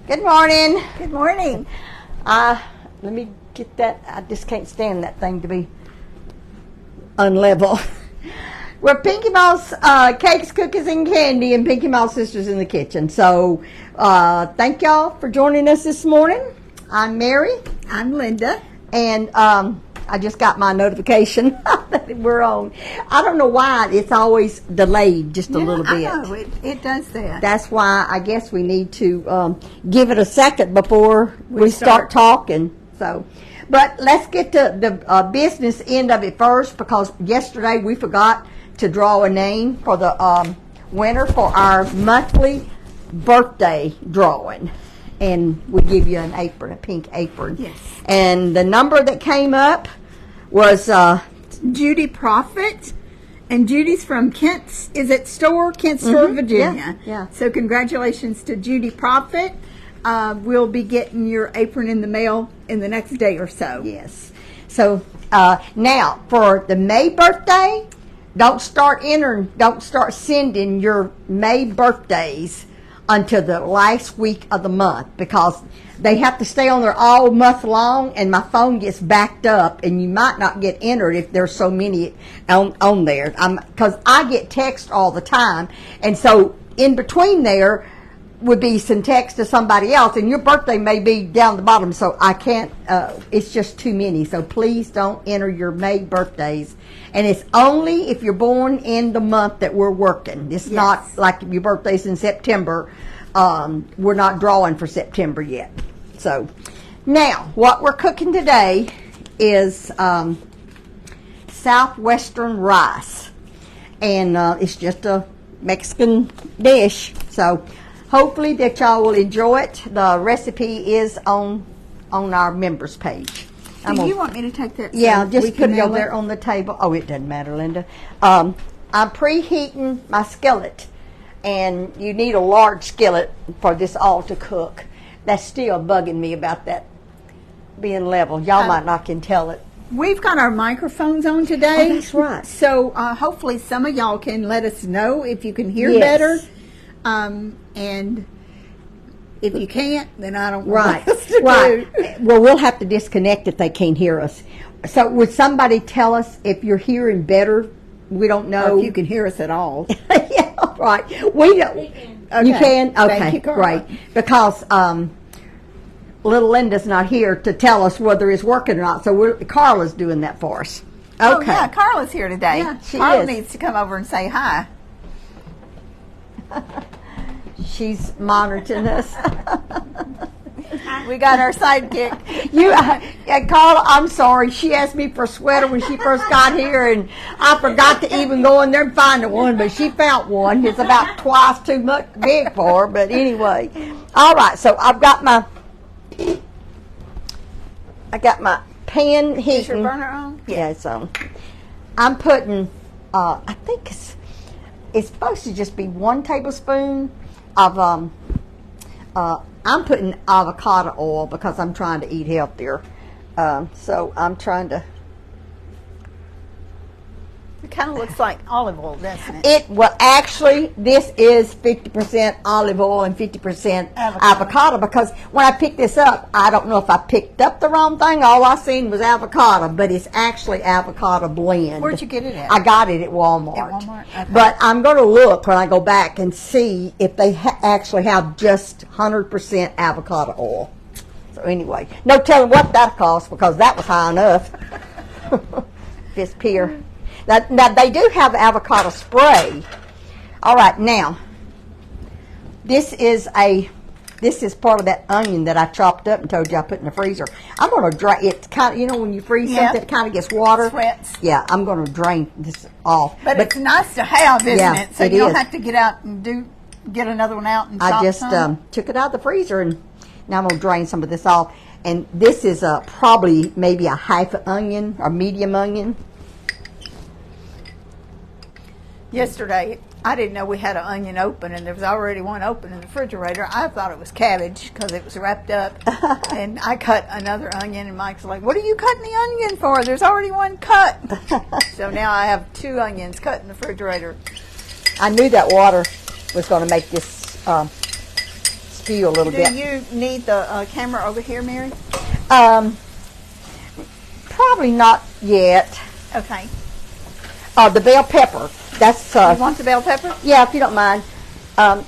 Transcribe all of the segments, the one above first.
Good morning. Good morning. Let me get that. I just can't stand that thing to be unlevel. We're Pinky Mouse Cakes, Cookies, and Candy, and Pinky Mouse Sisters in the kitchen. So thank y'all for joining us this morning. I'm Mary. I'm Linda. And I just got my notification that we're on. I don't know why it's always delayed just a little bit. I know, it does that. That's why I guess we need to give it a second before we start talking. So, but let's get to the business end of it first, because yesterday we forgot to draw a name for the winner for our monthly birthday drawing. And we give you an apron, a pink apron. Yes. And the number that came up was Judy Prophet. And Judy's from Kent's Store, Virginia. Yeah. So congratulations to Judy Prophet. We'll be getting your apron in the mail in the next day or so. Yes. So now for the May birthday, don't start sending your May birthdays until the last week of the month, because they have to stay on there all month long, and my phone gets backed up, and you might not get entered if there's so many on there. Because I get text all the time, and so in between there would be some text to somebody else, and your birthday may be down the bottom, so I can't, it's just too many. So please don't enter your May birthdays. And it's only if you're born in the month that we're working. It's not like if your birthday's in September. We're not drawing for September yet. So now what we're cooking today is Southwestern rice. And it's just a Mexican dish. So hopefully that y'all will enjoy it. The recipe is on our members page. Do you want me to take that? Yeah, just put it over there on the table. Oh, it doesn't matter, Linda. I'm preheating my skillet, and you need a large skillet for this all to cook. That's still bugging me about that being level. Y'all might not can tell it. We've got our microphones on today. Oh, that's right. So hopefully some of y'all can let us know if you can hear better. And if you can't, then I don't know what else to do. Well, we'll have to disconnect if they can't hear us. So would somebody tell us if you're hearing better? We don't know. Or if you can hear us at all. Yeah, right. We don't. Okay. You can? Okay, Thank you, Carla. great. Because little Linda's not here to tell us whether it's working or not, so Carla's doing that for us. Okay. Oh, yeah, Carla's here today. Yeah, she Carla is. needs to come over and say hi. She's monitoring us. We got our sidekick. Carla, I'm sorry. She asked me for a sweater when she first got here, and I forgot to even go in there and find one, but she found one. It's about twice too much big for her, but anyway. All right, so I got my pan heating. Is your burner on? Yeah, it's on. I'm putting, I think it's supposed to just be 1 tablespoon of, I'm putting avocado oil because I'm trying to eat healthier. So I'm trying to. It kind of looks like olive oil, doesn't it? Well, actually, this is 50% olive oil and 50% avocado, because when I picked this up, I don't know if I picked up the wrong thing. All I seen was avocado, but it's actually avocado blend. Where'd you get it at? I got it at Walmart. At Walmart? Okay. But I'm going to look when I go back and see if they actually have just 100% avocado oil. So anyway, no telling what that costs, because that was high enough. This pier. Now, they do have avocado spray. All right, now, this is part of that onion that I chopped up and told you I put in the freezer. I'm going to dry it. Kind of, when you freeze something, it kind of gets water. Sweats. Yeah, I'm going to drain this off. But it's nice to have, isn't it? So you don't is. have to get out and get another one out and chop I just took it out of the freezer, and now I'm going to drain some of this off. And this is probably maybe a half onion or medium onion. Yesterday, I didn't know we had an onion open, and there was already one open in the refrigerator. I thought it was cabbage because it was wrapped up, and I cut another onion, and Mike's like, "What are you cutting the onion for? There's already one cut." So now I have 2 onions cut in the refrigerator. I knew that water was going to make this skew a little Do bit. you need the camera over here, Mary? Probably not yet. Okay. The bell pepper. That's You want the bell pepper? yeah, if you don't mind. I Isn't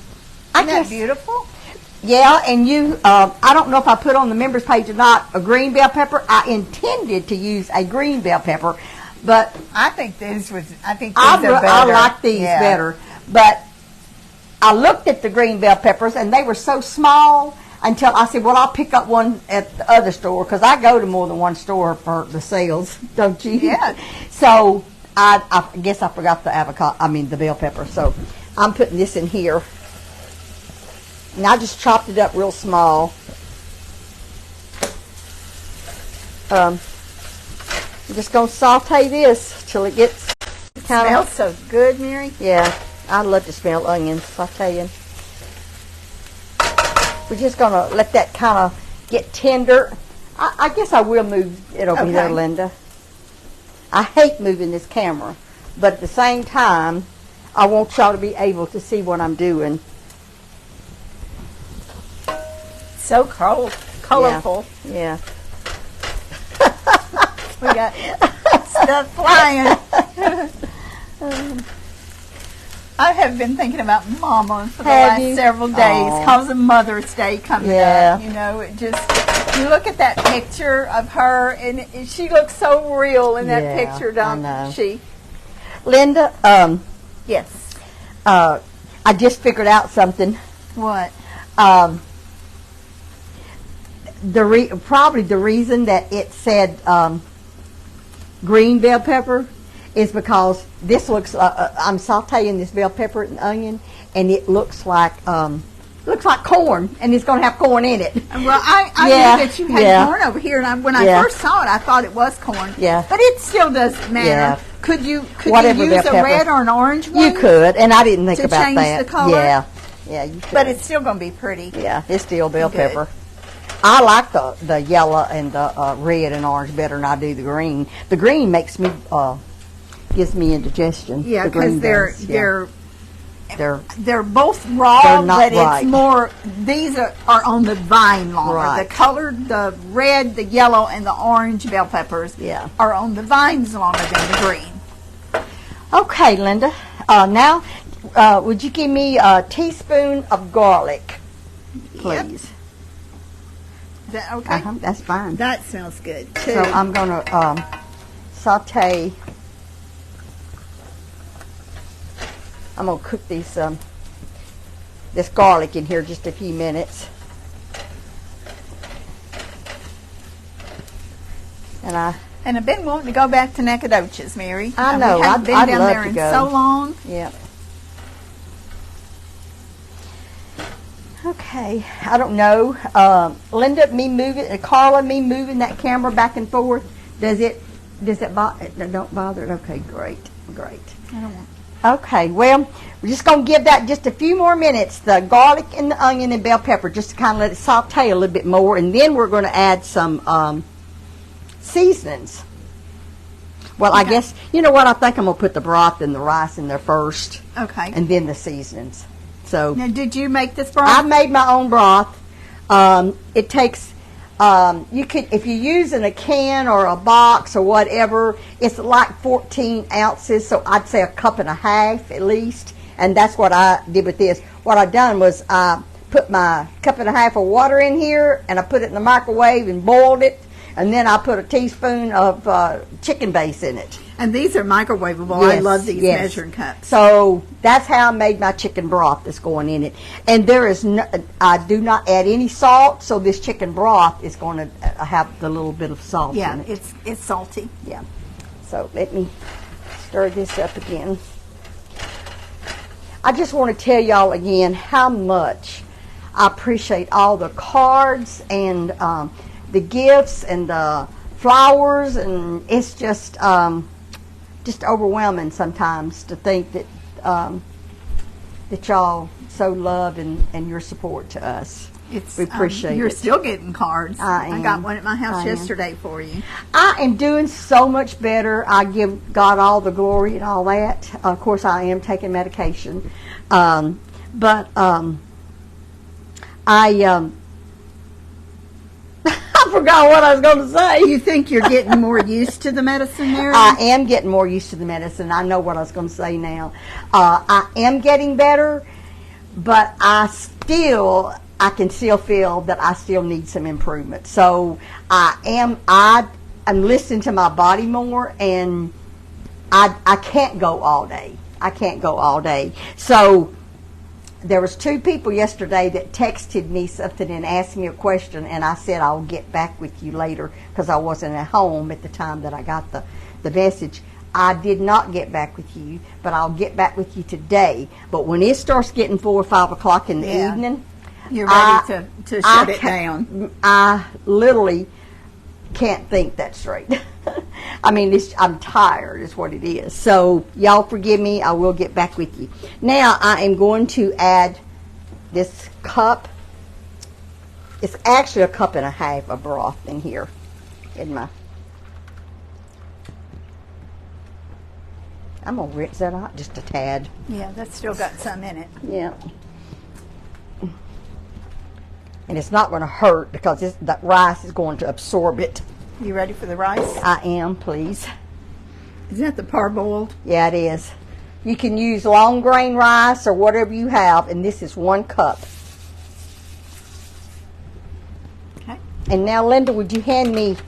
that guess beautiful? yeah, and you. I don't know if I put on the members page or not a green bell pepper. I intended to use a green bell pepper, but I think these are better. I like these better. But I looked at the green bell peppers, and they were so small until I said, well, I'll pick up one at the other store, because I go to more than one store for the sales, don't you? Yeah. So I guess I forgot the the bell pepper. So I'm putting this in here. And I just chopped it up real small. I'm just going to saute this till it gets kind of... Smells so good, Mary. Yeah, I love to smell onions sauteing. We're just going to let that kind of get tender. I guess I will move it over there, Linda. I hate moving this camera, but at the same time, I want y'all to be able to see what I'm doing. So colorful. Yeah. We got stuff flying. I have been thinking about Mama for the last several days because of Mother's Day coming up. You know, it just, you look at that picture of her, and she looks so real in that picture, don't she? Linda, Yes. I just figured out something. What? Probably the reason that it said green bell pepper is because this looks. I'm sautéing this bell pepper and onion, and it looks like corn, and it's going to have corn in it. Well, I knew that you had corn over here, and when I first saw it, I thought it was corn. Yeah, but it still doesn't matter. Yeah. Could you use a red or an orange one? You could, and I didn't think about change that. The color? Yeah, you could. But it's still going to be pretty. Yeah, it's still bell pepper. I like the yellow and the red and orange better than I do the green. The green makes me gives me indigestion. Yeah, because they're both raw, They're not but right. it's more. These are on the vine longer. Right. The colored, the red, the yellow, and the orange bell peppers are on the vines longer than the green. Okay, Linda. Now, would you give me a teaspoon of garlic, please? Yep. Is that okay? That's fine. That sounds good too. So I'm going to saute. I'm going to cook these this garlic in here just a few minutes. And I've been wanting to go back to Nacogdoches, Mary. I know. We haven't been I'd down love there to in go. so long. Yeah. Okay. I don't know. Linda, Carla, me moving that camera back and forth. Does it don't bother it? Okay, great. I don't want. Okay, well, we're just going to give that just a few more minutes, the garlic and the onion and bell pepper, just to kind of let it saute a little bit more, and then we're going to add some seasonings. Well, I guess, you know what, I think I'm going to put the broth and the rice in there first. Okay. And then the seasonings. So Now, did you make this broth? I made my own broth. It takes... you could, if you're using a can or a box or whatever, it's like 14 ounces, so I'd say a cup and a half at least, and that's what I did with this. What I done was I put my cup and a half of water in here, and I put it in the microwave and boiled it, and then I put a teaspoon of chicken base in it. And these are microwavable. Yes, I love these yes. measuring cups. So that's how I made my chicken broth that's going in it. And there is I do not add any salt, so this chicken broth is going to have the little bit of salt in it. It's salty. Yeah. So let me stir this up again. I just want to tell y'all again how much I appreciate all the cards and the gifts and the flowers, and it's just overwhelming sometimes to think that that y'all so love and your support to us. We appreciate it. You're still getting cards. I got one at my house yesterday for you. I am doing so much better. I give God all the glory and all that. Of course, I am taking medication. But I I forgot what I was going to say. You think you're getting more used to the medicine, Mary? I am getting more used to the medicine. I know what I was going to say now. I am getting better, but I can still feel that I still need some improvement. So I'm listening to my body more, and I can't go all day. I can't go all day. So there was 2 people yesterday that texted me something and asked me a question, and I said I'll get back with you later because I wasn't at home at the time that I got the message. I did not get back with you, but I'll get back with you today. But when it starts getting 4 or 5 o'clock in the evening, you're ready to shut it down. I literally can't think that straight. I mean, I'm tired is what it is. So y'all forgive me. I will get back with you. Now I am going to add this cup. It's actually a cup and a half of broth in here. I'm going to rinse that out just a tad. Yeah, that's still got some in it. Yeah. And it's not going to hurt because that rice is going to absorb it. You ready for the rice? I am, please. Is that the parboiled? Yeah, it is. You can use long grain rice or whatever you have, and this is 1 cup. Okay. And now, Linda, would you hand me,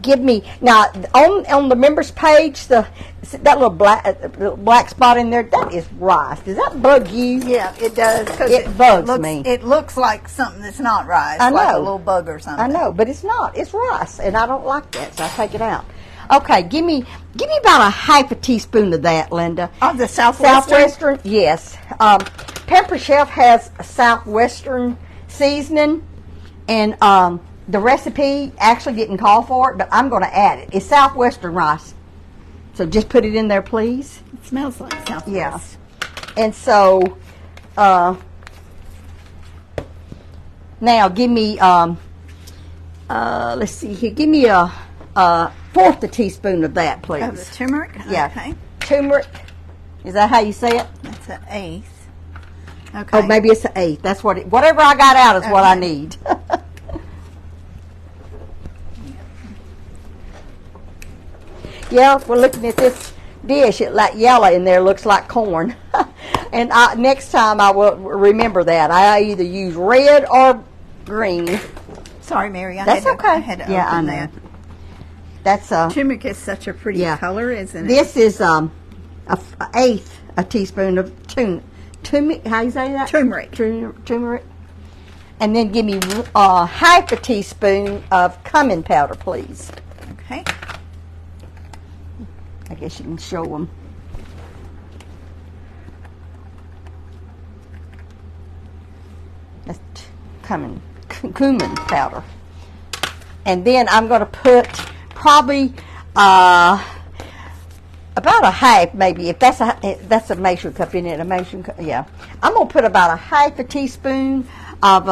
give me, now, on the members page, that little black spot in there, that is rice. Does that bug you? Yeah, it does. It bugs me. It looks like something that's not rice. I know. Like a little bug or something. I know, but it's not. It's rice, and I don't like that, so I take it out. Okay, give me about a half a teaspoon of that, Linda. Of the Southwestern? Yes. Pepper Chef has a Southwestern seasoning, and the recipe actually didn't call for it, but I'm going to add it. It's Southwestern rice. So just put it in there, please. It smells like Southwest. Yeah. And so, now give me, let's see here. Give me a 1/4 a teaspoon of that, please. Of the turmeric? Yeah. Okay. Turmeric. Is that how you say it? That's an 1/8. Okay. Oh, maybe it's an 1/8. That's what whatever I got out is what I need. Yeah, we're looking at this dish. It like yellow in there looks like corn. And next time I will remember that. I either use red or green. Sorry, Mary. That's okay. I had to open that. That's turmeric is such a pretty color, isn't it? This is a 1/8 a teaspoon of turmeric. How you say that? Turmeric. Turmeric. And then give me half a teaspoon of cumin powder, please. Okay. I guess you can show them. That's cumin powder. And then I'm going to put probably about a half, maybe, if that's a measuring cup in it, a measuring cup, yeah. I'm going to put about a half a teaspoon of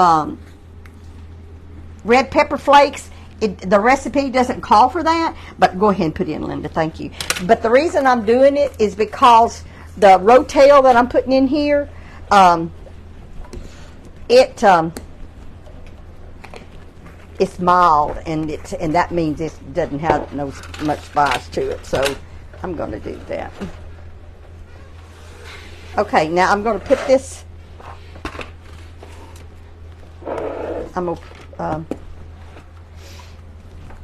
red pepper flakes. The recipe doesn't call for that, but go ahead and put it in, Linda. Thank you. But the reason I'm doing it is because the rotel that I'm putting in here, it's mild, and that means it doesn't have much spice to it. So I'm going to do that. Okay, now I'm going to put this. I'm going to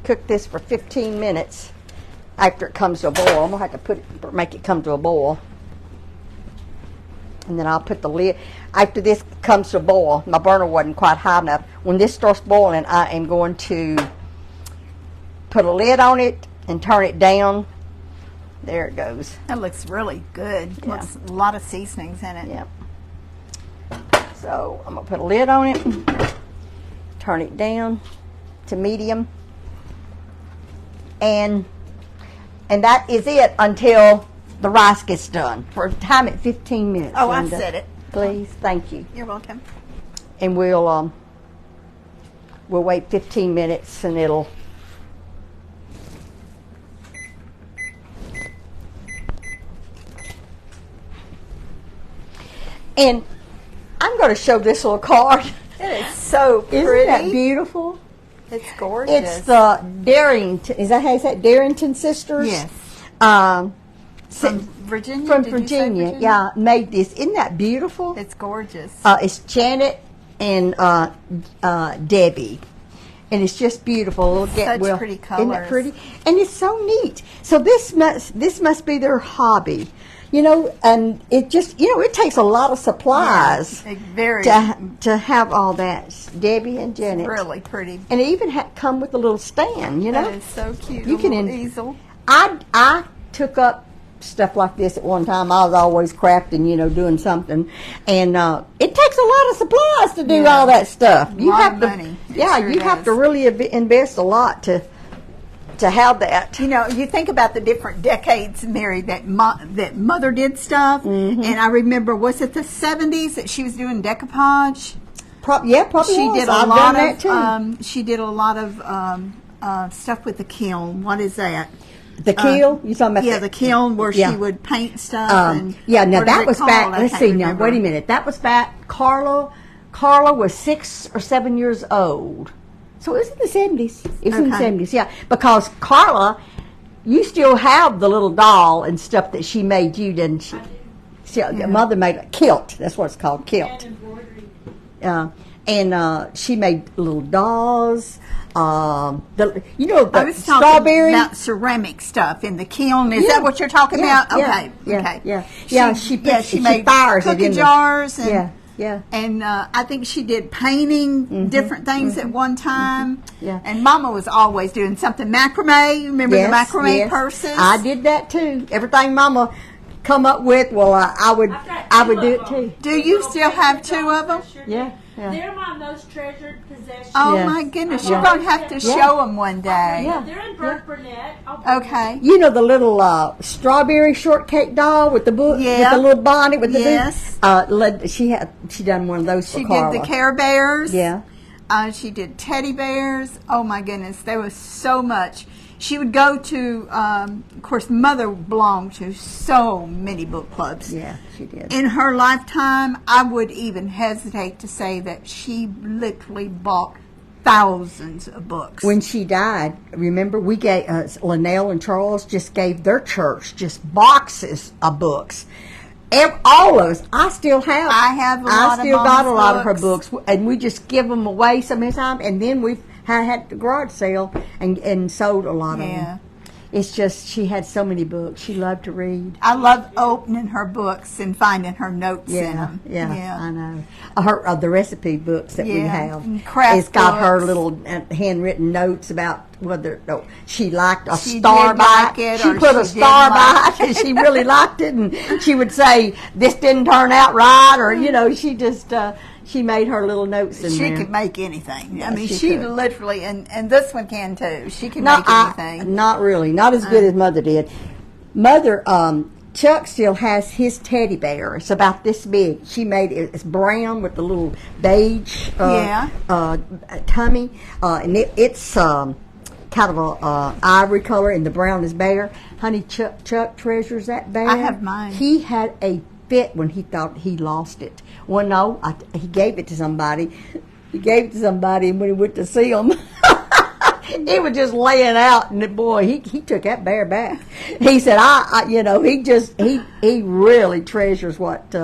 cook this for 15 minutes after it comes to a boil. I'm going to have to make it come to a boil. And then I'll put the lid. After this comes to a boil, my burner wasn't quite high enough. When this starts boiling, I am going to put a lid on it and turn it down. There it goes. That looks really good. Yeah. Looks a lot of seasonings in it. Yeah. So I'm going to put a lid on it, turn it down to medium. And that is it until the rice gets done. For a time at 15 minutes. Oh, Linda. I said it. Please, thank you. You're welcome. And we'll wait 15 minutes, and it'll. And I'm going to show this little card. It is so pretty. Isn't that beautiful? It's gorgeous. It's the Darrington. Is that how you say it? Darrington sisters? Yes. From Virginia? From Did you say Virginia. Yeah, made this. Isn't that beautiful? It's gorgeous. It's Janet and Debbie. And it's just beautiful. Such pretty colors. Isn't that pretty? And it's so neat. So this must be their hobby. You know, and it just, you know, it takes a lot of supplies to have all that. Debbie and Janet. It's really pretty. And it even come with a little stand, you know. That is so cute. You can easel. I took up stuff like this at one time. I was always crafting, you know, doing something. And it takes a lot of supplies to do all that stuff. You have money. Yeah, you have to really invest a lot to have that. You know, you think about the different decades, Mary, that Mother did stuff. And I remember, was it the 70s that she was doing decoupage? Probably she was. did a I've lot done of that too. she did a lot of stuff with the kiln. What is that? The kiln? You talking about? Yeah, the kiln where she would paint stuff. Now that was back. Let's see. Now remember. wait a minute. That was back. Carla was 6 or 7 years old. So it was in the 70s. It was in the 70s, yeah. Because Carla, you still have the little doll and stuff that she made you, didn't she? Mother made a kilt. That's what it's called, kilt. And she made little dolls. I was strawberry. talking about ceramic stuff in the kiln. Is that what you're talking about? Okay. Yeah. She fires made cookie jars. And I think she did painting different things at one time. Yeah. And Mama was always doing something. Macrame. Remember the macrame purses? I did that too. Everything Mama come up with, I would do it too. Do you still have 2 of them? Yeah. They're my most treasured possessions. Oh my goodness! You're going to have to show them one day. Yeah, they're in Burke Burnett. Okay. You know the little strawberry shortcake doll with the book, with the little bonnet with the boot? She done one of those for Carla. She did the Care Bears. Yeah. She did teddy bears. Oh my goodness, there was so much. She would go to, of course, Mother belonged to so many book clubs. Yeah, she did. In her lifetime, I would even hesitate to say that she literally bought thousands of books. When she died, remember, we gave, Linnell and Charles just gave their church just boxes of books. All of us. I still have. I still got a lot of her books, and we just give them away sometimes, and then we've had the garage sale and sold a lot of them. It's just she had so many books. She loved to read. I love opening her books and finding her notes in them. Yeah, I know. The recipe books that we have. Craft it's got books. her little handwritten notes about whether she liked a she star like by it. She put a star by it, and she really liked it, and she would say, this didn't turn out right, or, you know, she just... she made her little notes in there. She could make anything. Yeah, I mean, she literally, and this one can too. She can make anything. Not really. Not as good as Mother did. Mother, Chuck still has his teddy bear. It's about this big. She made it. It's brown with the little beige tummy. And it's kind of a ivory color, and the brown is bear. Honey, Chuck treasures that bear. I have mine. He had a fit when he thought he lost it. Well, no, he gave it to somebody. And when he went to see him, it was just laying out, and boy, he took that bear back. He said, he really treasures what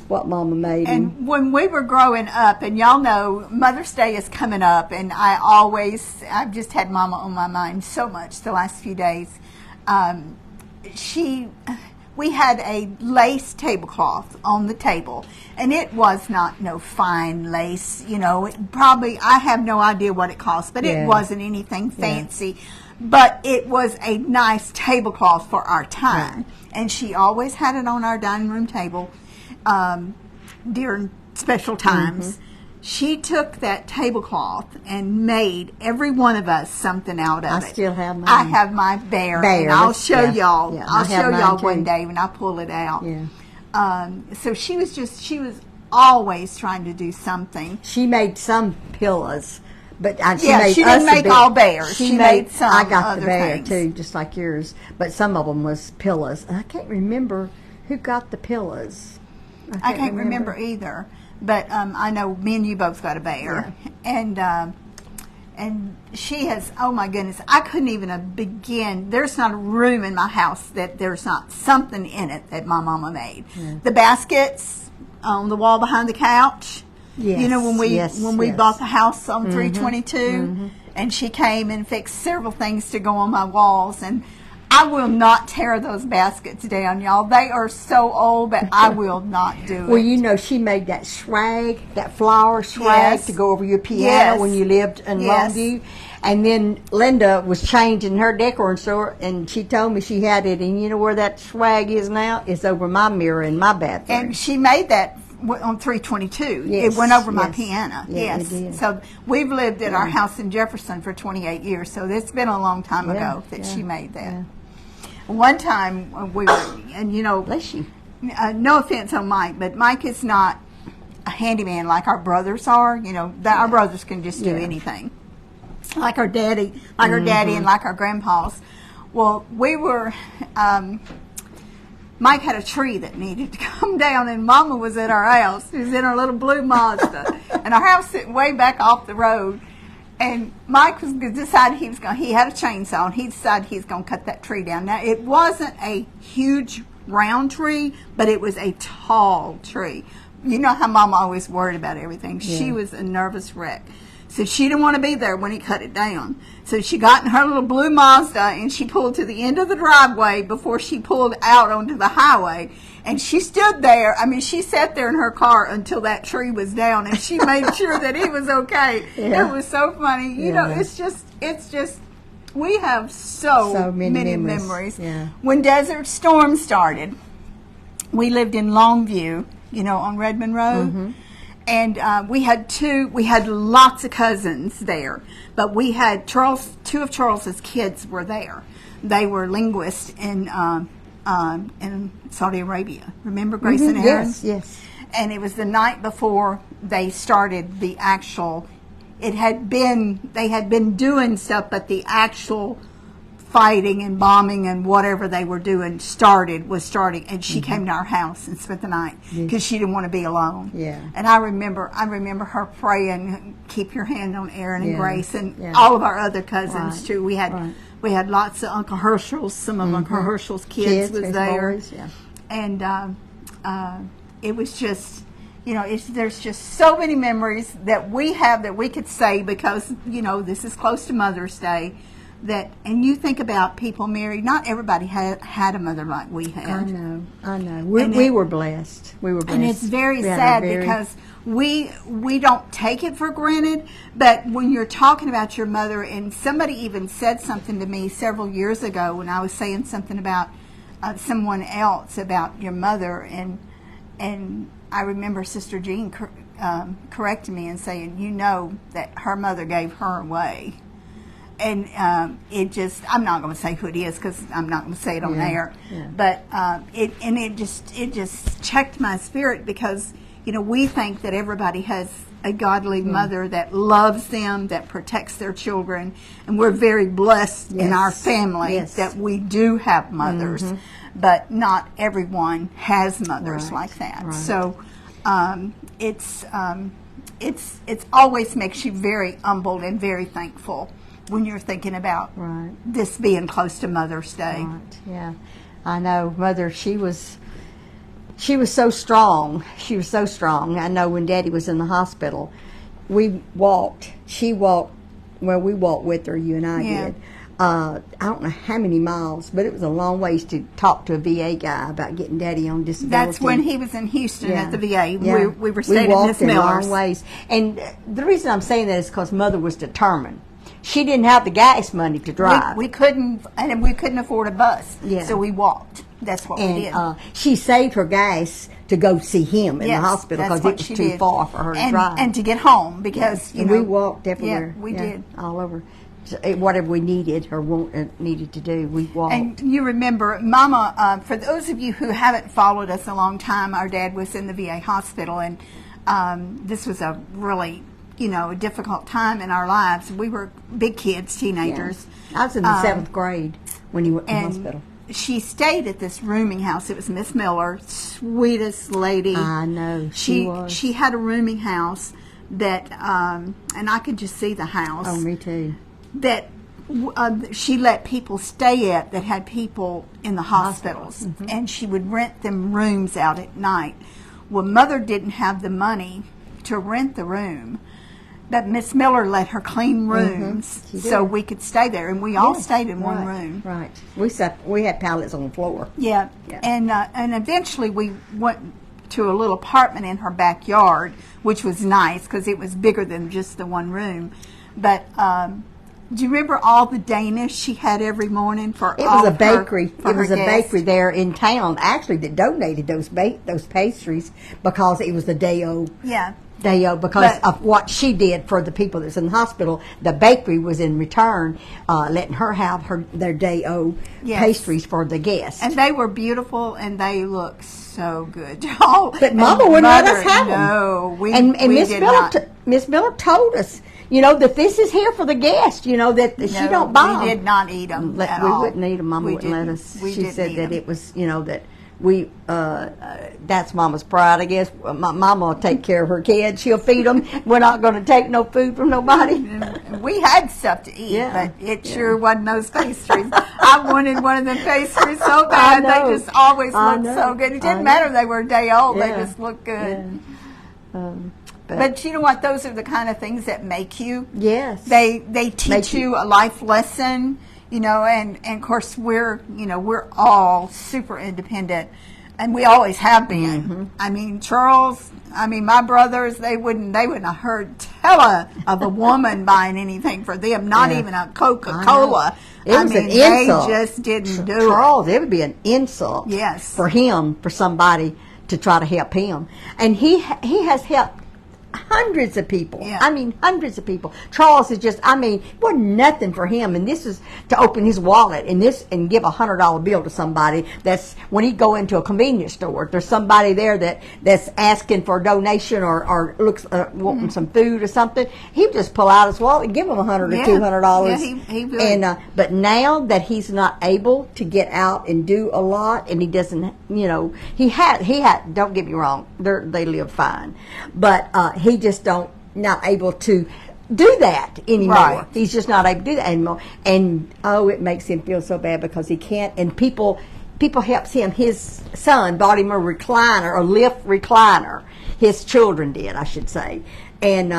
Mama made him. And when we were growing up, and y'all know Mother's Day is coming up, and I've just had Mama on my mind so much the last few days. We had a lace tablecloth on the table, and it was not no fine lace, you know. I have no idea what it cost, but it wasn't anything fancy. But it was a nice tablecloth for our time, and she always had it on our dining room table during special times. She took that tablecloth and made every one of us something out of it. I still have mine. I have my bear. And I'll show y'all. Yeah, I'll show y'all one day when I pull it out. Yeah. So she was always trying to do something. She made some pillows, but she didn't make all bears. She made some. I got other the bear things. too, just like yours. But some of them was pillows. I can't remember who got the pillows. I can't remember either. but I know me and you both got a bear, and she has, oh my goodness, I couldn't even begin. There's not a room in my house that there's not something in it that my mama made. The baskets on the wall behind the couch. Yes, You know, when we bought the house on 322, and she came and fixed several things to go on my walls, and I will not tear those baskets down, y'all. They are so old, but I will not do it. Well, you know, she made that swag, that flower swag Yes. to go over your piano Yes. when you lived in Yes. Longview. And then Linda was changing her decor store, and she told me she had it. And you know where that swag is now? It's over my mirror in my bathroom. And she made that on 322. Yes, It went over my yes. piano. Yeah, Yes. it did. So we've lived at our house in Jefferson for 28 years. So it's been a long time ago that she made that. Yeah. One time we were, and you know, Bless you. no offense on Mike, but Mike is not a handyman like our brothers are. You know, our brothers can just do anything. Like our daddy, and like our grandpas. Well, we were, Mike had a tree that needed to come down, and Mama was at our house. She was in her little blue Mazda, and our house sitting way back off the road. And Mike was decided he had a chainsaw, and he decided he was going to cut that tree down. Now, it wasn't a huge round tree, but it was a tall tree. You know how Mama always worried about everything. Yeah. She was a nervous wreck. So she didn't want to be there when he cut it down. So she got in her little blue Mazda, and she pulled to the end of the driveway before she pulled out onto the highway. And she stood there. I mean, she sat there in her car until that tree was down, and she made sure that he was okay. Yeah. It was so funny. You know, it's just, we have so many memories. Yeah. When Desert Storm started, we lived in Longview, you know, on Redmond Road. And we had lots of cousins there, but we had two of Charles's kids were there. They were linguists in Saudi Arabia. Remember Grace and Aaron? Yes, yes. And it was the night before they started the actual, they had been doing stuff, but the actual fighting and bombing and whatever they were doing was starting, and she came to our house and spent the night because she didn't want to be alone. Yeah. And I remember her praying, keep your hand on Aaron and Yeah. Grace and Yeah. all of our other cousins Right. too. We had lots of Uncle Herschel's, some of Uncle Herschel's kids was his there. boys, yeah. And it was just, you know, there's just so many memories that we have that we could say because, you know, this is close to Mother's Day. And you think about people married, not everybody had a mother like we had. I know. We were blessed. We were blessed. And it's very We had a sad very- because we don't take it for granted, but when you're talking about your mother, and somebody even said something to me several years ago when I was saying something about someone else about your mother, and I remember Sister Jean correcting me and saying, you know that her mother gave her away. And it just, I'm not going to say who it is because I'm not going to say it on air. Yeah. But it just checked my spirit because, you know, we think that everybody has a godly mother that loves them, that protects their children. And we're very blessed in our family that we do have mothers. But not everyone has mothers like that. Right. So it's always makes you very humbled and very thankful when you're thinking about this being close to Mother's Day. Right, yeah. I know, Mother, she was so strong. She was so strong. I know when Daddy was in the hospital, we walked with her, you and I did. I don't know how many miles, but it was a long ways to talk to a VA guy about getting Daddy on disability. That's when he was in Houston at the VA. Yeah. We were staying in Miss in Miller's. long ways. And the reason I'm saying that is because Mother was determined. She didn't have the gas money to drive. We couldn't afford a bus, so we walked. That's what we did. She saved her gas to go see him in the hospital that's because what it was she too did. far for her to drive. And to get home because, you and know. we walked everywhere. Yeah, we did. All over. So, whatever we needed or needed to do, we walked. And you remember, Mama, for those of you who haven't followed us a long time, our dad was in the VA hospital, and this was a really, you know, a difficult time in our lives. We were big kids, teenagers. Yeah. I was in the 7th grade when he went to the hospital. she stayed at this rooming house. It was Miss Miller, sweetest lady. I know she was. She had a rooming house that, and I could just see the house. Oh, me too. That she let people stay at that had people in the hospitals, and she would rent them rooms out at night. Well, Mother didn't have the money to rent the room, but Miss Miller let her clean rooms so we could stay there, and we all stayed in one room. Right. We had pallets on the floor. Yeah. And eventually we went to a little apartment in her backyard, which was nice because it was bigger than just the one room. But do you remember all the Danish she had every morning for It all was a of her- bakery. for It her was a guests? bakery there in town, actually, that donated those pastries because it was the day-o. Yeah. Day-o, because But- of what she did for the people that's in the hospital. The bakery was in return letting her have their day-o Yes. pastries for the guests. And they were beautiful, and they looked so good. Oh, But and Mama wouldn't let us Mother, have them. No, we and we Miss did Miller, not. Miss Miller told us, that this is here for the guests. That she No, don't buy them. We did not eat them at We all. wouldn't eat them. Mama We wouldn't let didn't- us. we She didn't said eat that 'em. it was, that we. That's Mama's pride, I guess. Mama will take care of her kids. She'll feed them. We're not going to take no food from nobody. We had stuff to eat, Yeah, but it sure wasn't those pastries. I wanted one of them pastries so bad. I know. They just always I looked know. so good. It I didn't know. matter if they were a day old. They Yeah. just looked good. Yeah. But you know what? Those are the kind of things that make you. Yes. They teach Make you a life lesson, and of course we're all super independent, and we always have been. I mean, Charles, my brothers, they wouldn't have heard tell of a woman buying anything for them, not Yeah. even a Coca-Cola. It was an they insult. just didn't do Charles, it would be an insult. Yes. For him, for somebody to try to help him, and he has helped hundreds of people. Yeah. Hundreds of people. Charles is just, it wasn't nothing for him. And this is to open his wallet and give $100 bill to somebody. That's when he go into a convenience store. If there's somebody there that's asking for a donation or looks wanting some food or something, he would just pull out his wallet and give them $100 Yeah. or $200. Yeah, he would. And but now that he's not able to get out and do a lot, and he doesn't, he had. Don't get me wrong, they live fine, but he just not able to do that anymore. Right. He's just not able to do that anymore, and it makes him feel so bad because he can't. And people helps him. His son bought him a recliner, a lift recliner. His children did, I should say, and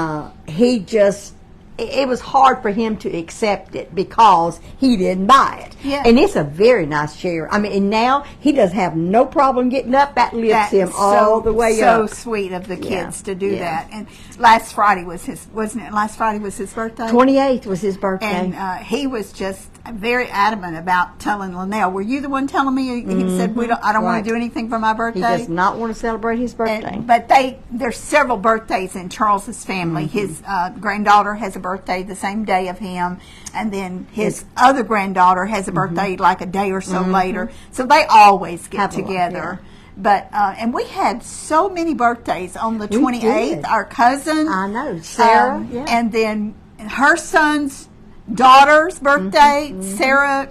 he just. It was hard for him to accept it because he didn't buy it. Yeah. And it's a very nice chair. and now he does have no problem getting up. That lifts him all the way up. So sweet of the kids to do Yeah. that. And last Friday wasn't it? Last Friday was his birthday. 28th was his birthday. And he was just very adamant about telling Linnell, "Were you the one telling me?" He said, I don't want Right. to do anything for my He birthday." does not want to celebrate his birthday. But there's several birthdays in Charles's family. His granddaughter has a birthday the same day of him, and then his other granddaughter has a birthday like a day or so later. So they always get Have a lot, together. But and we had so many birthdays on the 28th. did. Our cousin, I know, Sarah. Yeah. and then her son's daughter's birthday. Sarah,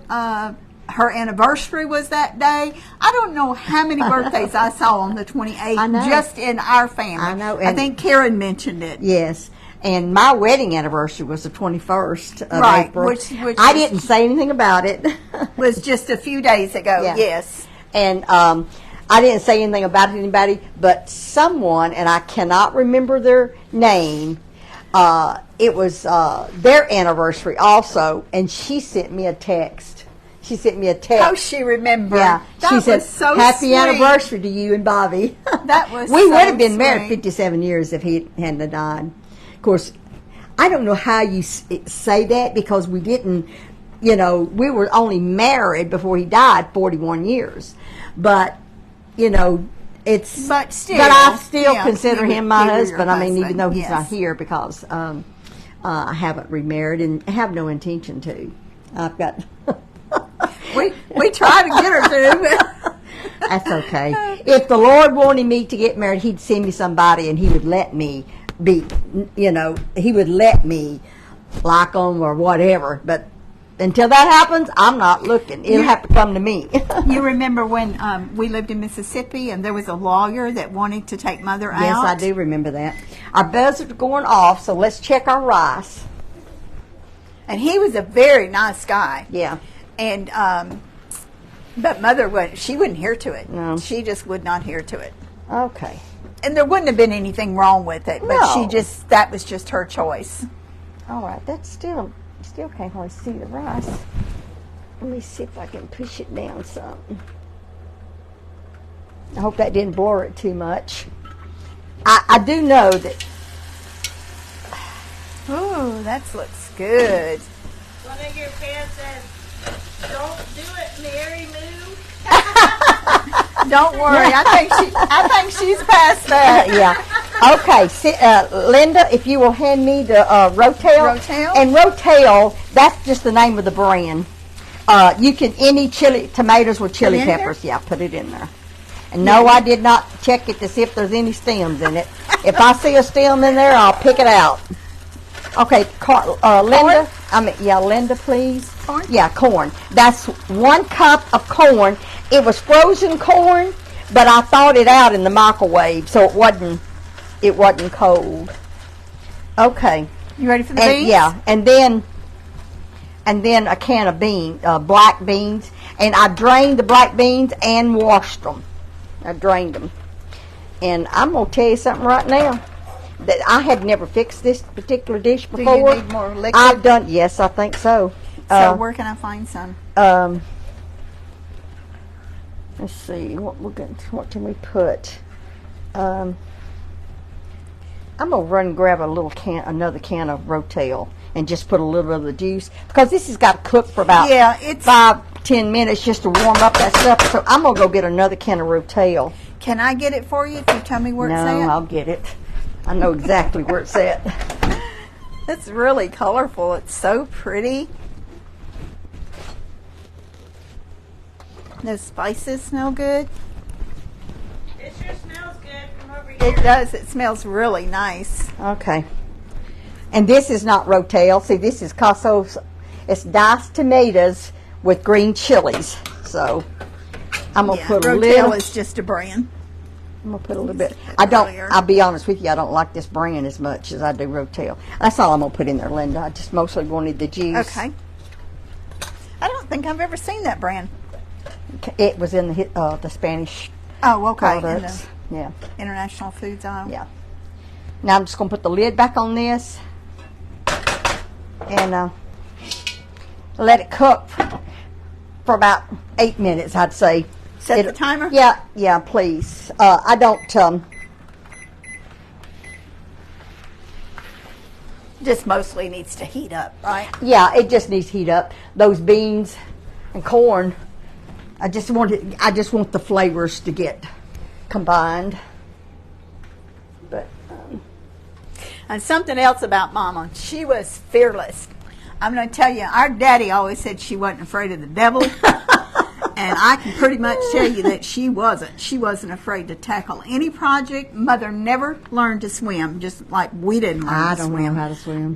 her anniversary was that day. I don't know how many birthdays I saw on the 28th I know. just in our family. I know, I and- think Karen mentioned it. Yes. And my wedding anniversary was the 21st of Right, April. which I was- didn't say anything about it. Was just a few days ago. Yeah. Yes. And I didn't say anything about it to anybody, but someone, and I cannot remember their name, it was their anniversary also, and she sent me a text. She sent me a text. Oh, she remembered. Yeah, That she was said, so "Happy sweet. anniversary to you and Bobby." That was we so would have been married sweet. 57 years if he hadn't have died. Of course, I don't know how you say that because we didn't. We were only married before he died 41 years, but it's. But still, but I still yeah, consider he him was- my he was your husband. Even husband, though he's yes. not here because I haven't remarried and have no intention to. I've got. We tried to get her to. That's okay. If the Lord wanted me to get married, He'd send me somebody, and He would let me be. He would let me like them or whatever. But until that happens, I'm not looking. It'll have to come to me. You remember when we lived in Mississippi and there was a lawyer that wanted to take Mother out? Yes, I do remember that. Our buzzers are going off, so let's check our rice. And he was a very nice guy. Yeah. And but Mother she wouldn't hear to it. No. She just would not hear to it. Okay. And there wouldn't have been anything wrong with it, but No. that was just her choice. All right, that's still can't hardly see the rice. Let me see if I can push it down some. I hope that didn't blur it too much. I do know that. Ooh, that looks good. One of your parents says, "Don't do it, Mary Lou." Don't worry, I think she's past that. Yeah. Okay, Linda, if you will hand me the Rotel. Rotel? And Rotel, that's just the name of the brand. You can, any tomatoes with chili Put it in peppers, yeah, put it in there. And no, I did not check it to see if there's any stems in it. If I see a stem in there, I'll pick it out. Okay, Linda. Linda, please. Corn? Yeah, corn. That's 1 cup of corn. It was frozen corn, but I thawed it out in the microwave, so it wasn't cold. Okay. You ready for the beans? Yeah, and then a can of black beans, and I drained the black beans and washed them. I drained them, and I'm gonna tell you something right now. That I had never fixed this particular dish before. Do you need more liquid? I've done. Yes, I think so. So where can I find some? Let's see. What can we put? I'm gonna run and grab another can of Rotel, and just put a little bit of the juice, because this has got to cook for about 5-10 minutes just to warm up that stuff. So I'm gonna go get another can of Rotel. Can I get it for you if you tell me where it's at? No, I'll get it. I know exactly where it's at. It's really colorful. It's so pretty. Those spices smell good. It sure smells good from over here. It does. It smells really nice. Okay. And this is not Rotel. See, this is Caso's. It's diced tomatoes with green chilies. So I'm gonna put a Rotel little. is just a brand. I'm gonna put a little bit. I'll be honest with you. I don't like this brand as much as I do Rotel. That's all I'm gonna put in there, Linda. I just mostly wanted the juice. Okay. I don't think I've ever seen that brand. It was in the Spanish Oh, okay. products. In Yeah. the international foods aisle. Yeah. Now I'm just gonna put the lid back on this and let it cook for about 8 minutes, I'd say. Set the timer? Yeah, please. I don't. Just mostly needs to heat up, right? Yeah, it just needs to heat up. Those beans and corn. I just want the flavors to get combined. But And something else about Mama, she was fearless. I'm going to tell you, our daddy always said she wasn't afraid of the devil. And I can pretty much tell you that she wasn't. She wasn't afraid to tackle any project. Mother never learned to swim, just like we didn't learn to swim. I don't know how to swim.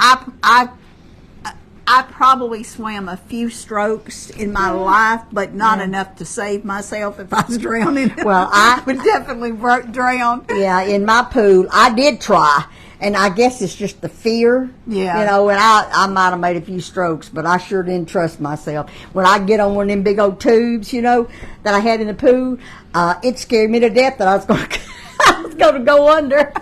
I probably swam a few strokes in my life, but not enough to save myself if I was drowning. Well, I would definitely drown. Yeah, in my pool, I did try. And I guess it's just the fear, Yeah. you know, and I might have made a few strokes, but I sure didn't trust myself. When I get on one of them big old tubes, you know, that I had in the pool, it scared me to death that I was going to go under.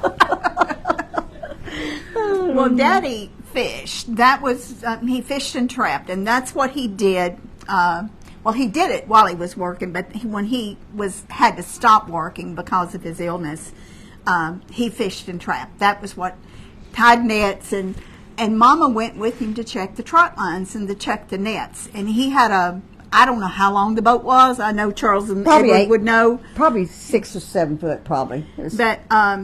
Well, Daddy fished. That was, he fished and trapped, and that's what he did. Well, he did it while he was working, but when he had to stop working because of his illness, he fished and trapped. That was what tied nets, and Mama went with him to check the trot lines and to check the nets. And he had I don't know how long the boat was. I know Charles and Edward would know. Probably 6 or 7 foot, probably. But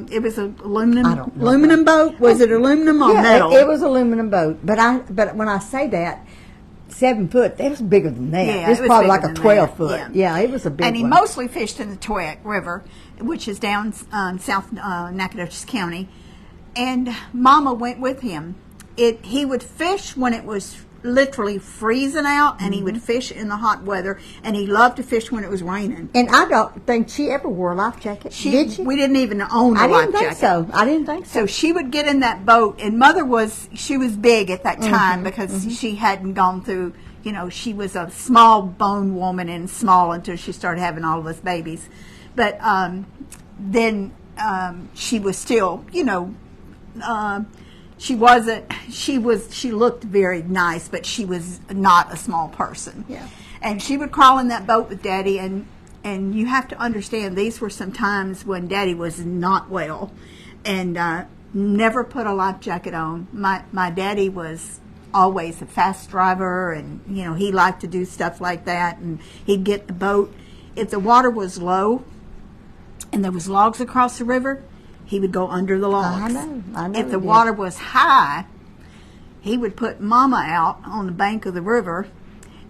it was an aluminum boat. Was it aluminum or Yeah, metal? it was aluminum boat. But when I say that, 7 foot, it was bigger than that. Yeah, it was it was probably bigger like a than 12 that. foot. Yeah. It was a big one. And he mostly fished in the Twig River, which is down South Nacogdoches County. And Mama went with him. He would fish when it was literally freezing out, and he would fish in the hot weather, and he loved to fish when it was raining. And I don't think she ever wore a life jacket. Did she? We didn't even own a I life didn't think jacket. so. I didn't think so. So she would get in that boat, and Mother was big at that time because she hadn't gone through, she was a small bone woman and small until she started having all of us babies. But then she was still, she looked very nice, but she was not a small person. Yeah. And she would crawl in that boat with Daddy, and you have to understand, these were some times when Daddy was not well and never put a life jacket on. My daddy was always a fast driver, and he liked to do stuff like that, and he'd get the boat. If the water was low and there was logs across the river, he would go under the logs. I know. If the water was high, he would put Mama out on the bank of the river,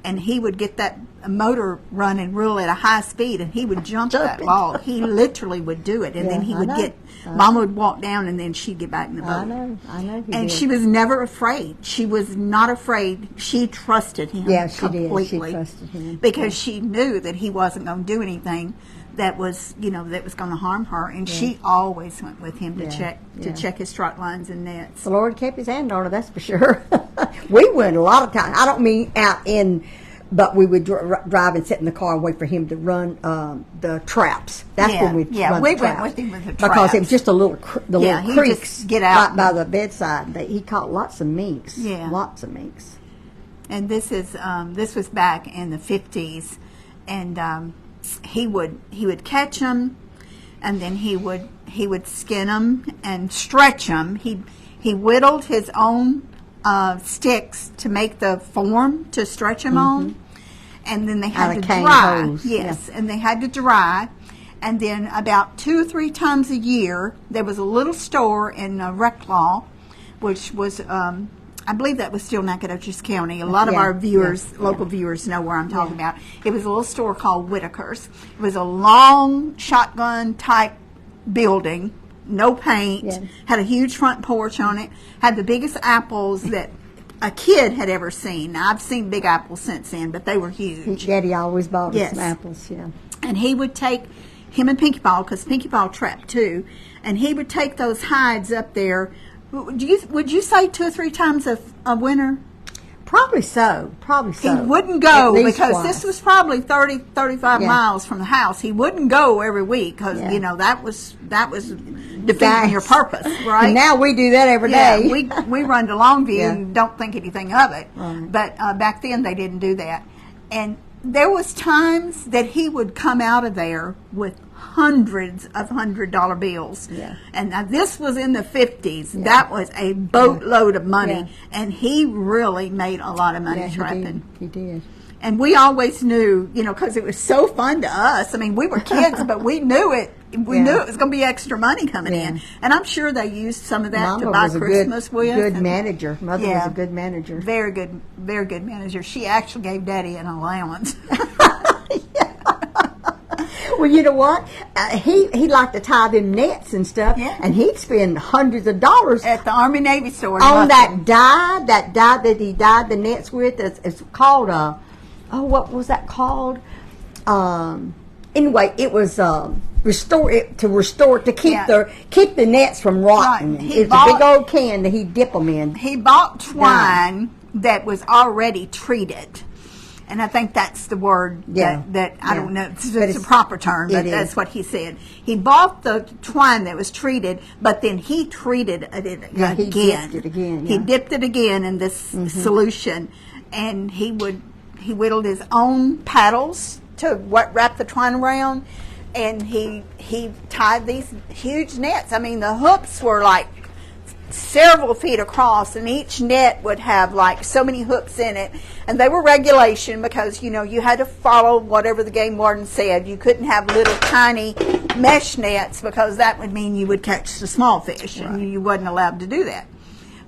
and he would get that motor running real at a high speed, and he would jump that log. He literally would do it, and then he would Mama would walk down, and then she'd get back in the boat. I know. And she was never afraid. She was not afraid. She trusted him. Yeah, she completely, did. She trusted him because she knew that he wasn't going to do anything that was, that was going to harm her. And she always went with him to check his trot lines and nets. The Lord kept his hand on her, that's for sure. We went a lot of times. I don't mean out in, but we would drive and sit in the car and wait for him to run the traps. That's when we run we the went traps. with him with the traps. Because it was just a little, little he'd creeks just get out right by the bedside. He caught lots of minks. Yeah. Lots of minks. And this was back in the 50s, and he would catch them, and then he would skin them and stretch them. He whittled his own sticks to make the form to stretch them on, and then they had to dry. Hose. Yes, and they had to dry. And then about 2 or 3 times a year, there was a little store in Reclaw, which was I believe that was still Nacogdoches County. A lot of our viewers, local viewers, know where I'm talking about. It was a little store called Whitaker's. It was a long shotgun type building, no paint, had a huge front porch on it, had the biggest apples that a kid had ever seen. Now, I've seen big apples since then, but they were huge. Daddy always bought us some apples, And he would take him and Pinky Ball, because Pinky Ball trapped too, and he would take those hides up there. Would you say 2 or 3 times a winter? Probably so. He wouldn't go because this was probably 30, 35 miles from the house. He wouldn't go every week because, that was defeating your purpose, right? And now we do that every day. We run to Longview and don't think anything of it. Right. But back then they didn't do that. And there was times that he would come out of there with hundreds of $100 bills. Yeah. And now this was in the 50s. Yeah. That was a boatload of money. Yeah. And he really made a lot of money trapping. He did. And we always knew, because it was so fun to us. I mean, we were kids, but we knew it. We knew it was going to be extra money coming in. And I'm sure they used some of that Mama to buy was Christmas with. Good manager. Mother was a good manager. Very good manager. She actually gave Daddy an allowance. Well, you know what? He liked to tie them nets and stuff, and he'd spend hundreds of dollars at the Army Navy store on that dye that he dyed the nets with. It's called what was that called? Anyway, it was to keep the nets from rotting. Right. It's a big old can that he'd dip them in. He bought twine that was already treated. And I think that's the word that I don't know. It's a proper term, but that's what he said. He bought the twine that was treated, but then he treated it again. He dipped it again. He dipped it again in this solution, and he whittled his own paddles to wrap the twine around, and he tied these huge nets. I mean, the hooks were like several feet across, and each net would have like so many hooks in it, and they were regulation because you had to follow whatever the game warden said. You couldn't have little tiny mesh nets because that would mean you would catch the small fish, and you wasn't allowed to do that.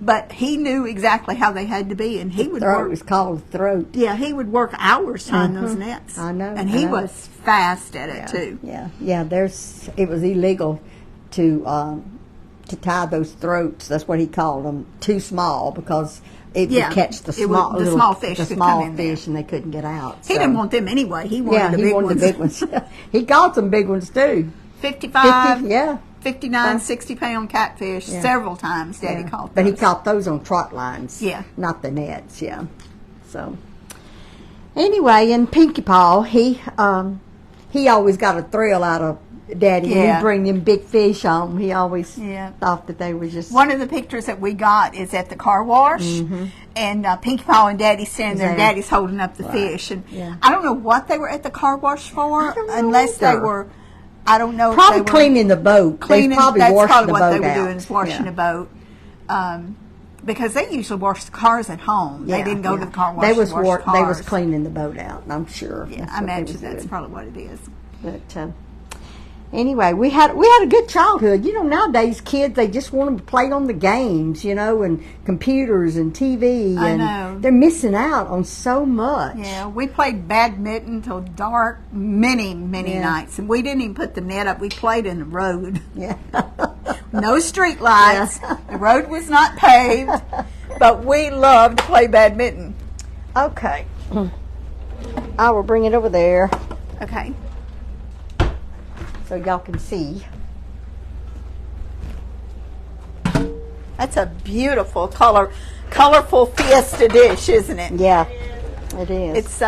But he knew exactly how they had to be, and he would work. It was called throat. Yeah, he would work hours tying those nets. I know, and he was fast at it too. Yeah. It was illegal to to tie those throats. That's what he called them. Too small because it Yeah. would catch the It would- small the little- small fish the could small come in there. fish, and they couldn't get out. He so. didn't want them anyway. He wanted the he big wanted ones. the big ones. He caught some big ones too. 55, 50, yeah. 59, 60-pound catfish. Yeah. Several times Daddy Yeah. caught But he those. caught those on trot lines. Yeah. Not the nets, yeah. So anyway, and Pinky Paw, he always got a thrill out of Daddy. When Yeah. he'd bring them big fish home, he always Yeah. thought that they were just One of the pictures that we got is at the car wash, and Pinky Paw and Daddy's standing there, and There. Daddy's holding up the fish. And Yeah. I don't know what they were at the car wash for, I don't know unless they either. were, I don't know probably if they were cleaning the boat. cleaning. They probably That's washed probably the what boat they were out. doing, is washing the boat. Because they usually wash the cars at home. They didn't go to the car wash They was and wash the cars. They was cleaning the boat out. I'm sure. Yeah, That's I what they imagine was that's doing. probably what it is. But anyway, we had a good childhood. You know, nowadays kids, they just want to play on the games, you know, and computers and TV, I and know. they're missing out on so much. Yeah, we played badminton till dark many Yeah. nights, and we didn't even put the net up. We played in the road. Yeah. No street lights. The road was not paved, but we loved to play badminton. Okay. I will bring it over there Okay. so y'all can see. That's a beautiful colorful fiesta dish, isn't it? Yeah, it is. It's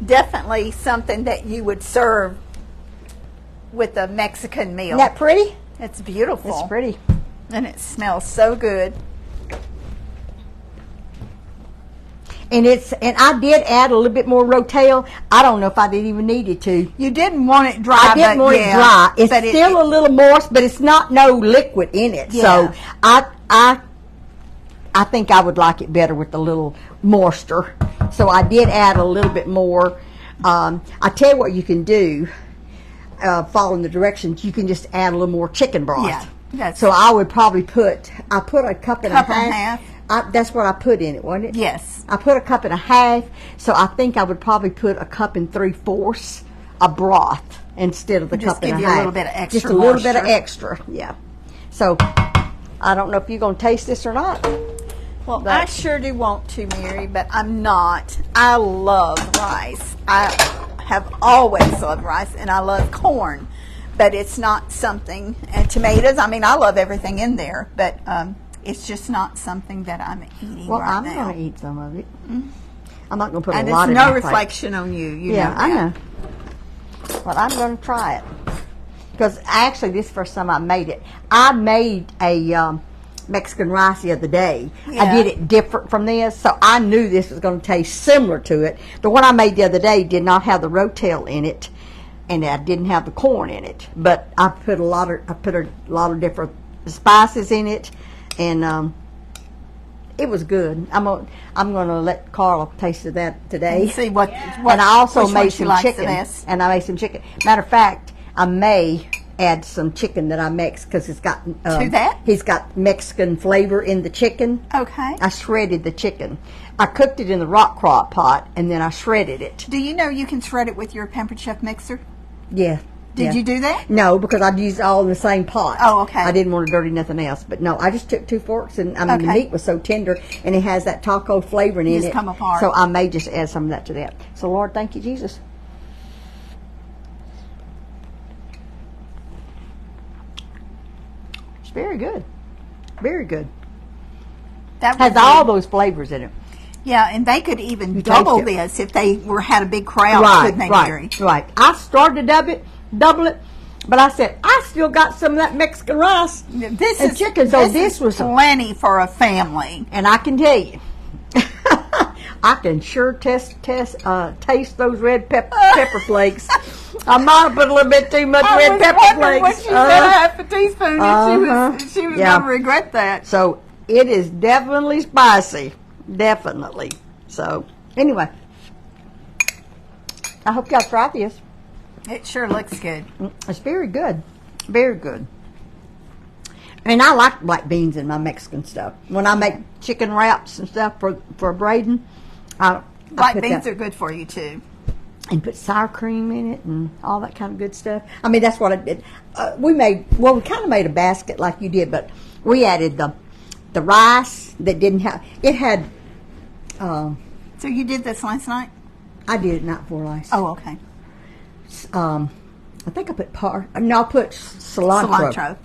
definitely something that you would serve with a Mexican meal. Isn't that pretty? It's beautiful. It's pretty. And it smells so good. And I did add a little bit more rotel. I don't know if I didn't even need it to. You didn't want it dry. I didn't but want yeah, it dry. It's but still a little moist, but it's not no liquid in it. Yeah. So I think I would like it better with a little moisture. So I did add a little bit more. I tell you what you can do. Following the directions, you can just add a little more chicken broth. Yeah, that's- so I would probably put a cup and Cup a and half. half. That's what I put in it, wasn't it? Yes. I put a cup and a half, so I think I would probably put a cup and 3/4 of broth instead of the Just cup and a give half. you a little bit of extra Just a little bit of moisture. extra, yeah. So I don't know if you're going to taste this or not. Well, But- I sure do want to, Mary, but I'm not. I love rice. I have always loved rice, and I love corn. But it's not something, and tomatoes, I mean, I love everything in there, but it's just not something that I'm eating Well, right I'm now. going to eat some of it. I'm not going to put And a lot it's in no my plate. reflection on you. You Yeah, know I that. know. Well, I'm going to try it. Because actually, this is the first time I made it. I made a Mexican rice the other day. Yeah. I did it different from this, so I knew this was going to taste similar to it. The one I made the other day did not have the rotel in it, and I didn't have the corn in it. But I put a lot of different spices in it, and it was good. I'm gonna let Carla taste of that today. And see what And I also which one made she some likes the chicken. best. And I made some chicken. Matter of fact, I may add some chicken that I mix because it's got To that? He's got Mexican flavor in the chicken. Okay. I shredded the chicken. I cooked it in the rock crock pot and then I shredded it. Do you know you can shred it with your Pampered Chef mixer? Yeah. Did you do that? No, because I'd used it all in the same pot. Oh, okay. I didn't want to dirty nothing else. But no, I just took 2 forks, and I mean the Okay. meat was so tender, and it has that taco flavoring in Just it. come apart. So I may just add some of that to that. So Lord, thank you, Jesus. It's very good. Very good. That Has would all be- those flavors in it. Yeah, and they could even You double taste it. this if they had a big crowd, Right, couldn't they, Mary? right. I started to double it, but I said I still got some of that Mexican rice This and is chicken. So this is was plenty for a family. And I can tell you, I can sure taste those red pepper flakes. I might have put a little bit too much red pepper wondering when flakes. she said a half a teaspoon, and she was Yeah. going to regret that. So it is definitely spicy, definitely. So anyway, I hope y'all try this. It sure looks good. It's very good, very good. And I like black beans in my Mexican stuff. When I make chicken wraps and stuff for Braden, I Black put beans that. are good for you too. and put sour cream in it and all that kind of good stuff. I mean, that's what I did. We kind of made a basket like you did, but we added the rice that didn't have, it had, So you did this last night? I did it night before last. Oh, okay. I think I put I put cilantro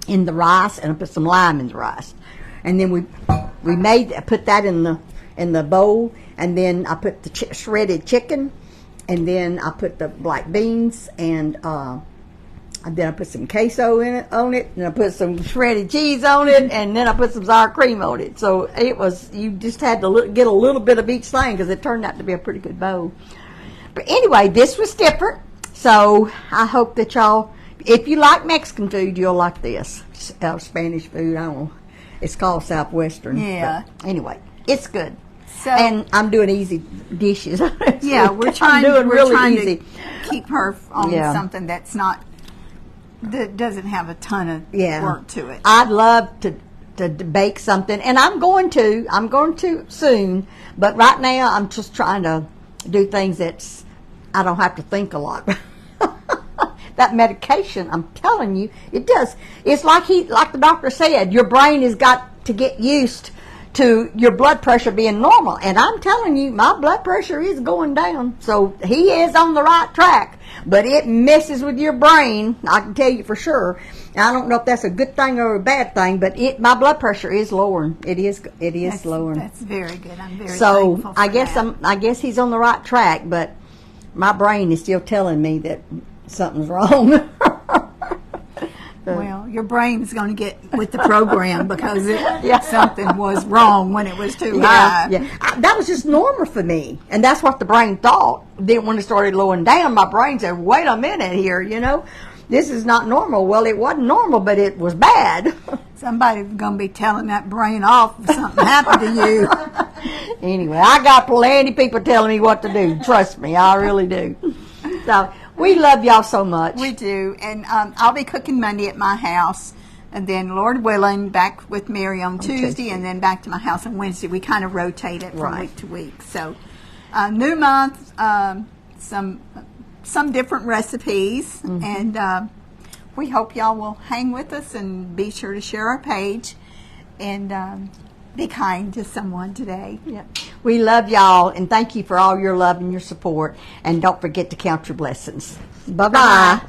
in the rice, and I put some lime in the rice, and then we put that in the bowl, and then I put the shredded chicken, and then I put the black beans, and then I put some queso on it, and I put some shredded cheese on it, and then I put some sour cream on it. So you just had to get a little bit of each thing because it turned out to be a pretty good bowl. But anyway, this was different. So I hope that y'all, if you like Mexican food, you'll like this. Spanish food, I don't know. It's called Southwestern. Yeah. But anyway, it's good. So, and I'm doing easy dishes. Yeah, we're trying to keep her on something that doesn't have a ton of work to it. I'd love to bake something, and I'm going to soon. But right now, I'm just trying to do things I don't have to think a lot. That medication, I'm telling you, it does. It's like the doctor said, your brain has got to get used to your blood pressure being normal. And I'm telling you, my blood pressure is going down. So he is on the right track. But it messes with your brain, I can tell you for sure. I don't know if that's a good thing or a bad thing, but my blood pressure is lowering. It is lowering. That's very good. I'm very thankful for that. I guess he's on the right track, but my brain is still telling me that something's wrong. Well, your brain's going to get with the program because something was wrong when it was too high. Yeah, that was just normal for me, and that's what the brain thought. Then when it started lowering down, my brain said, "Wait a minute here, this is not normal." Well, it wasn't normal, but it was bad. Somebody's going to be telling that brain off if something happened to you. Anyway, I got plenty of people telling me what to do. Trust me, I really do. So we love y'all so much. We do, and I'll be cooking Monday at my house, and then, Lord willing, back with Mary on Tuesday, and then back to my house on Wednesday. We kind of rotate it from week to week. So, new month, some different recipes, and we hope y'all will hang with us and be sure to share our page, and be kind to someone today. Yeah. We love y'all, and thank you for all your love and your support. And don't forget to count your blessings. Bye-bye.